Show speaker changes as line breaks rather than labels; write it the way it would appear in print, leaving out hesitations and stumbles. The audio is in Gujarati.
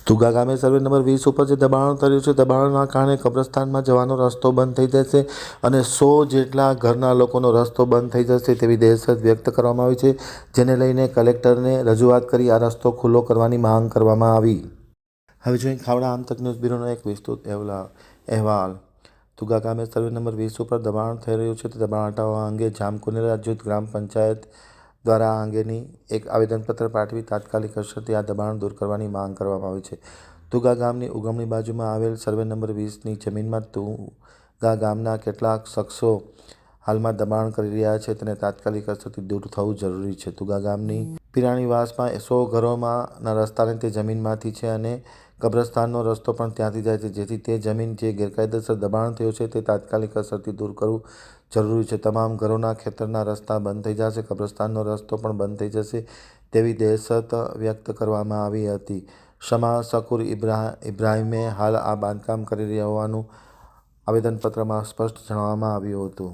તુગા ગામે સર્વે નંબર 20 ઉપર જે દબાણ થયું છે, દબાણના કારણે કબ્રસ્તાનમાં જવાનો રસ્તો બંધ થઈ જશે અને 100 જેટલા ઘરના લોકોનો રસ્તો બંધ થઈ જશે તેવી દહેશત વ્યક્ત કરવામાં આવી છે, જેને લઈને કલેક્ટરને રજૂઆત કરી આ રસ્તો ખુલ્લો કરવાની માંગ કરવામાં આવી. હવે જોઈએ ખાવડા આમતક ન્યૂઝ બ્યુરોનો એક વિસ્તૃત અહેવાલ. તુગા ગામે સર્વે નંબર 20 ઉપર દબાણ થઈ રહ્યું છે, તે દબાણ હટાવવા અંગે જામકુનેરા જૂથ ગ્રામ પંચાયત દ્વારા આ અંગેની એક આવેદનપત્ર પાઠવી તાત્કાલિક અસરથી આ દબાણ દૂર કરવાની માંગ કરવામાં આવી છે. તુગા ગામની ઉગમની બાજુમાં આવેલ સર્વે નંબર 20ની જમીનમાં તુગા ગામના કેટલાક શખ્સો હાલમાં દબાણ કરી રહ્યા છે, તેને તાત્કાલિક અસરથી દૂર થવું જરૂરી છે. તુગા ગામની પિરાણીવાસમાં 100 ઘરોના રસ્તાને તે જમીનમાંથી છે અને કબ્રસ્તાનનો રસ્તો પણ ત્યાંથી જાય છે, જેથી તે જમીન જે ગેરકાયદેસર દબાણ થયું છે તે તાત્કાલિક અસરથી દૂર કરવું જરૂરી છે. તમામ ઘરોના ખેતરના રસ્તા બંધ થઈ જશે, કબ્રસ્તાનનો રસ્તો પણ બંધ થઈ જશે તેવી દહેશત વ્યક્ત કરવામાં આવી હતી. શમા શકુર ઇબ્રાહિમે હાલ આ બાંધકામ કરી રહ્યા હોવાનું આવેદનપત્રમાં સ્પષ્ટ જણાવવામાં આવ્યું હતું.